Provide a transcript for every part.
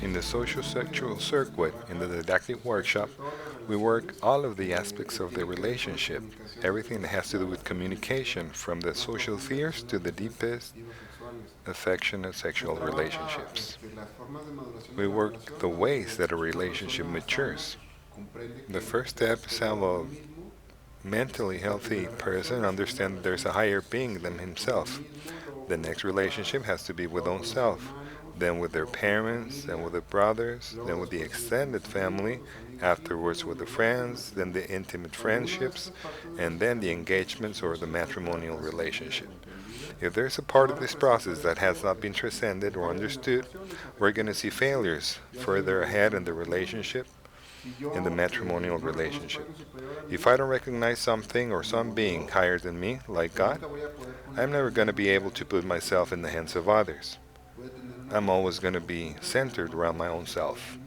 In the Sociosexual Circuit, in the didactic workshop, we work all of the aspects of the relationship, everything that has to do with communication, from the social fears to the deepest affectionate sexual relationships. We work the ways that a relationship matures. The first step is how a mentally healthy person understands that there's a higher being than himself. The next relationship has to be with own self, then with their parents, then with their brothers, then with the extended family, afterwards with the friends, then the intimate friendships, and then the engagements or the matrimonial relationship. If there's a part of this process that has not been transcended or understood, we're going to see failures further ahead in the relationship, in the matrimonial relationship. If I don't recognize something or some being higher than me, like God, I'm never going to be able to put myself in the hands of others. I'm always going to be centered around my own self.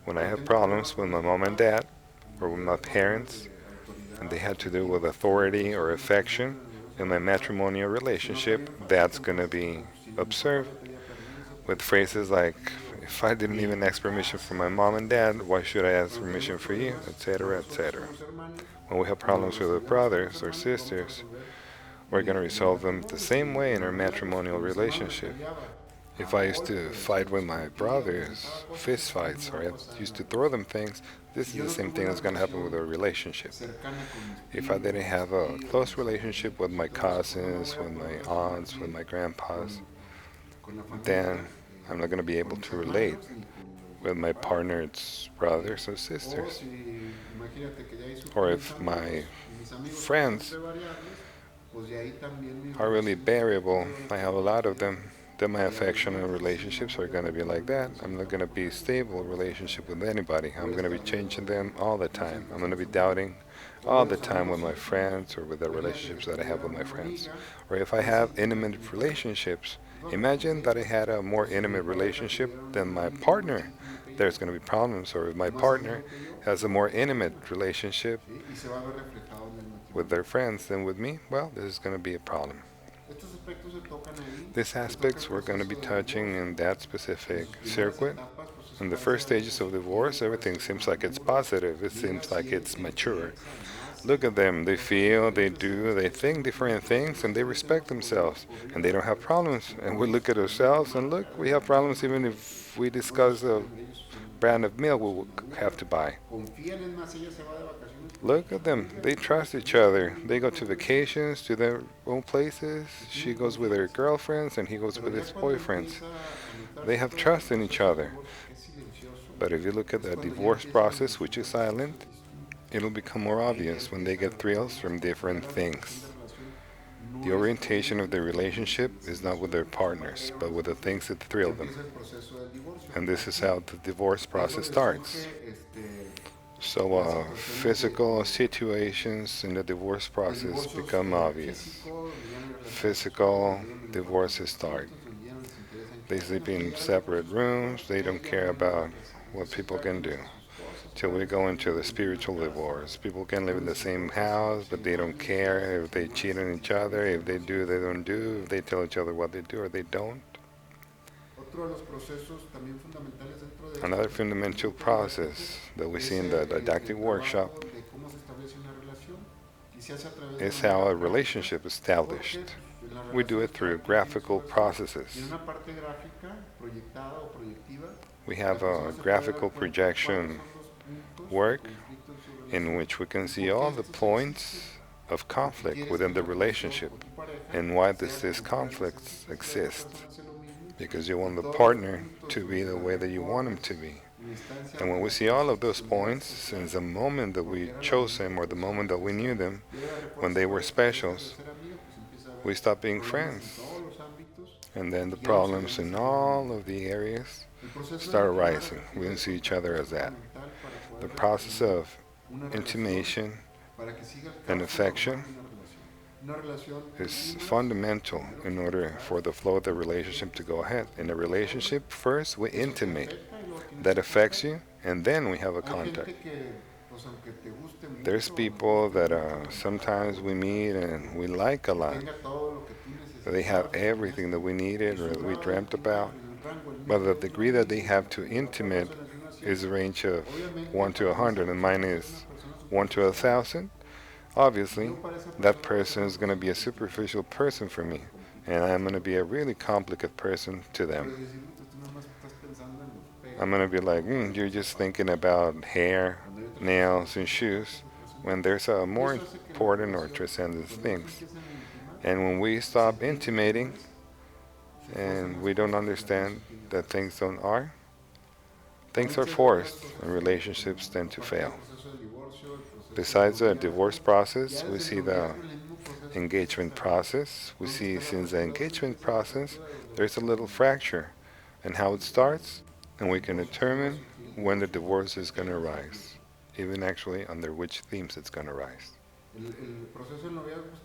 When I have problems with my mom and dad, or with my parents, and they had to do with authority or affection, in my matrimonial relationship, that's going to be observed with phrases like, if I didn't even ask permission from my mom and dad, why should I ask permission for you, etc., etc. When we have problems with our brothers or sisters, we're going to resolve them the same way in our matrimonial relationship. If I used to fight with my brothers, fist fights, or I used to throw them things, this is the same thing that's going to happen with our relationship. If I didn't have a close relationship with my cousins, with my aunts, with my grandpas, then I'm not going to be able to relate with my partner's brothers or sisters. Or if my friends are really variable, I have a lot of them, then my affectional relationships are going to be like that. I'm not going to be stable relationship with anybody. I'm going to be changing them all the time. I'm going to be doubting all the time with my friends or with the relationships that I have with my friends. Or if I have intimate relationships, imagine that I had a more intimate relationship than my partner. There's going to be problems. Or if my partner has a more intimate relationship with their friends than with me, well, this is going to be a problem. These aspects we're going to be touching in that specific circuit. In the first stages of divorce, everything seems like it's positive. It seems like it's mature. Look at them. They feel, they do, they think different things, and they respect themselves. And they don't have problems. And we look at ourselves and look, we have problems even if we discuss the brand of milk we will have to buy. Look at them. They trust each other. They go to vacations to their own places. She goes with her girlfriends and he goes with his boyfriends. They have trust in each other. But if you look at the divorce process, which is silent, it'll become more obvious when they get thrills from different things. The orientation of the relationship is not with their partners, but with the things that thrill them. And this is how the divorce process starts. So physical situations in the divorce process become obvious. Physical divorces start. They sleep in separate rooms. They don't care about what people can do. Till we go into the spiritual divorce. People can live in the same house, but they don't care if they cheat on each other. If they do, they don't do. If they tell each other what they do or they don't. Another fundamental process that we see in the didactic workshop is how a relationship is established. We do it through graphical processes. We have a graphical projection work in which we can see all the points of conflict within the relationship and why does this conflict exist. Because you want the partner to be the way that you want him to be. And when we see all of those points, since the moment that we chose them or the moment that we knew them, when they were specials, we stop being friends. And then the problems in all of the areas start arising. We don't see each other as that. The process of intimation and affection is fundamental in order for the flow of the relationship to go ahead. In a relationship, first we intimate. That affects you, and then we have a contact. There's people that sometimes we meet and we like a lot. They have everything that we needed or that we dreamt about, but the degree that they have to intimate is a range of 1 to 100, and mine is 1 to 1,000. Obviously, that person is going to be a superficial person for me, and I'm going to be a really complicated person to them. I'm going to be like, you're just thinking about hair, nails, and shoes, when there's a more important or transcendent things. And when we stop intimating and we don't understand that things are forced and relationships tend to fail. Besides the divorce process, we see the engagement process. We see since the engagement process, there's a little fracture and how it starts, and we can determine when the divorce is going to arise, even actually under which themes it's going to arise.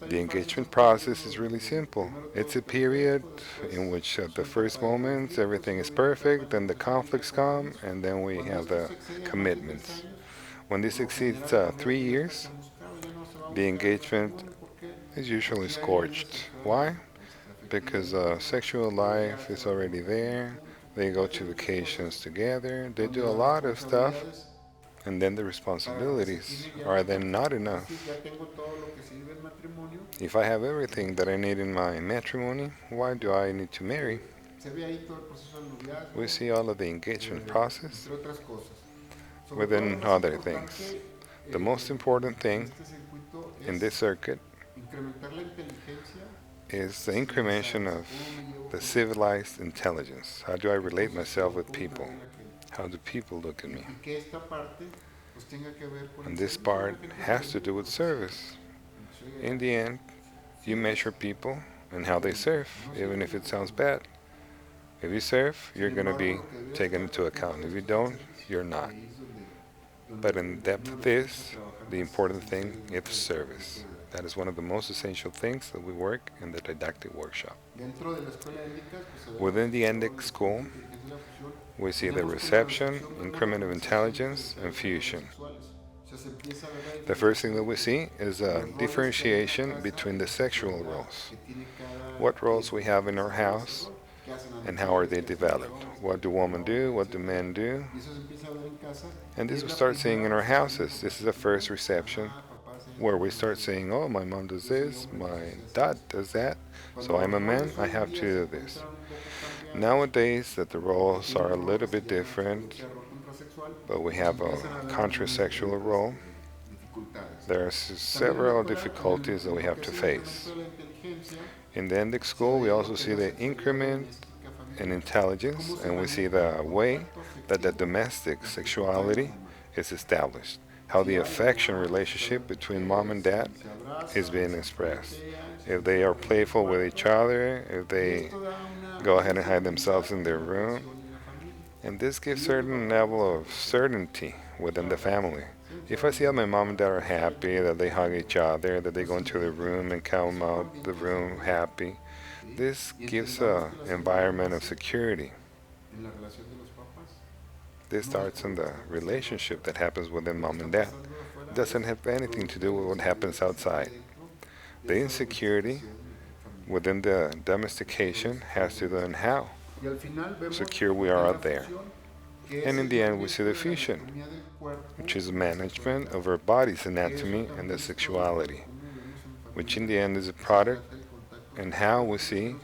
The engagement process is really simple. It's a period in which at the first moments everything is perfect, then the conflicts come, and then we have the commitments. When this exceeds 3 years, the engagement is usually scorched. Why? Because sexual life is already there. They go to vacations together. They do a lot of stuff, and then the responsibilities are then not enough. If I have everything that I need in my matrimony, why do I need to marry? We see all of the engagement process within other things. The most important thing in this circuit is the incrementation of the civilized intelligence. How do I relate myself with people? How do people look at me? And this part has to do with service. In the end, you measure people and how they serve, even if it sounds bad. If you serve, you're going to be taken into account. If you don't, you're not. But in depth of this, the important thing is service. That is one of the most essential things that we work in the didactic workshop. Within the index school, we see the reception, increment of intelligence, and fusion. The first thing that we see is a differentiation between the sexual roles. What roles we have in our house and how are they developed? What do women do? What do men do? And this we start seeing in our houses. This is the first reception where we start saying, oh, my mom does this, my dad does that, so I'm a man, I have to do this. Nowadays, that the roles are a little bit different, but we have a contrasexual role. There are several difficulties that we have to face. In the index school, we also see the increment in intelligence, and we see the way that the domestic sexuality is established, how the affection relationship between mom and dad is being expressed. If they are playful with each other, if they go ahead and hide themselves in their room, and this gives certain level of certainty within the family. If I see that my mom and dad are happy, that they hug each other, that they go into the room and come out the room happy, this gives an environment of security. This starts in the relationship that happens within mom and dad. It doesn't have anything to do with what happens outside. The insecurity within the domestication has to do with how secure we are out there. And in the end, we see the fusion, which is management of our body's anatomy and the sexuality, which in the end is a product and how we see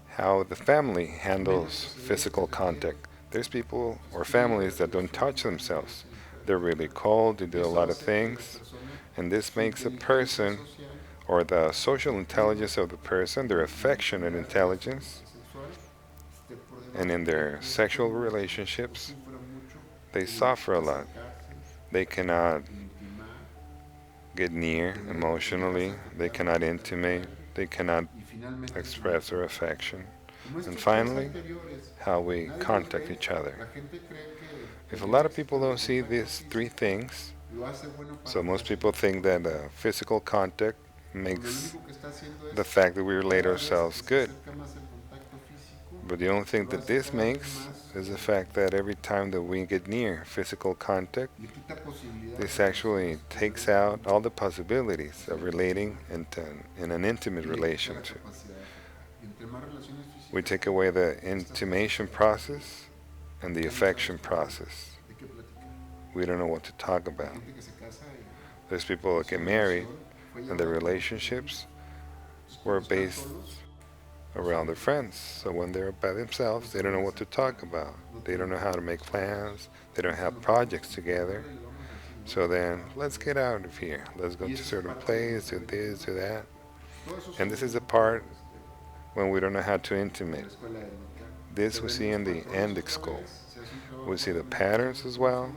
how the family handles physical contact. There's people or families that don't touch themselves. They're really cold, they do a lot of things, and this makes a person, or the social intelligence of the person, their affectionate intelligence, and in their sexual relationships, they suffer a lot. They cannot get near emotionally, they cannot intimate, they cannot express their affection. And finally, how we contact each other. If a lot of people don't see these three things, so most people think that physical contact makes the fact that we relate ourselves good. But the only thing that this makes is the fact that every time that we get near physical contact, this actually takes out all the possibilities of relating in an intimate relationship. We take away the intimation process and the affection process. We don't know what to talk about. There's people that get married and their relationships were based around their friends. So when they're by themselves, they don't know what to talk about. They don't know how to make plans. They don't have projects together. So then, let's get out of here. Let's go to a certain place, do this, do that. And this is the part when we don't know how to intimate. This we see in the endic school. We see the patterns as well.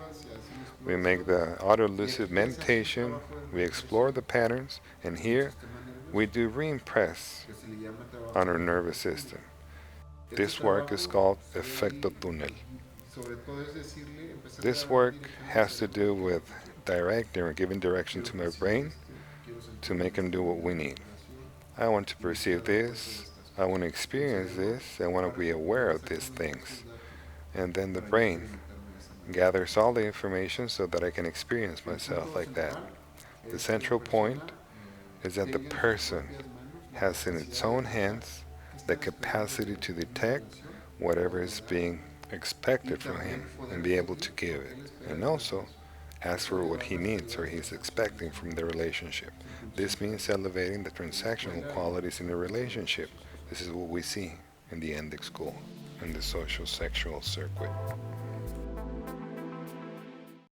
We make the auto-elusive meditation. We explore the patterns. And here, we do reimpress on our nervous system. This work is called efecto túnel. This work has to do with directing or giving direction to my brain to make him do what we need. I want to perceive this. I want to experience this. I want to be aware of these things. And then the brain gathers all the information so that I can experience myself like that. The central point is that the person has in its own hands the capacity to detect whatever is being expected from him and be able to give it. And also ask for what he needs or he's expecting from the relationship. This means elevating the transactional qualities in the relationship. This is what we see in the endic school, in the social sexual circuit.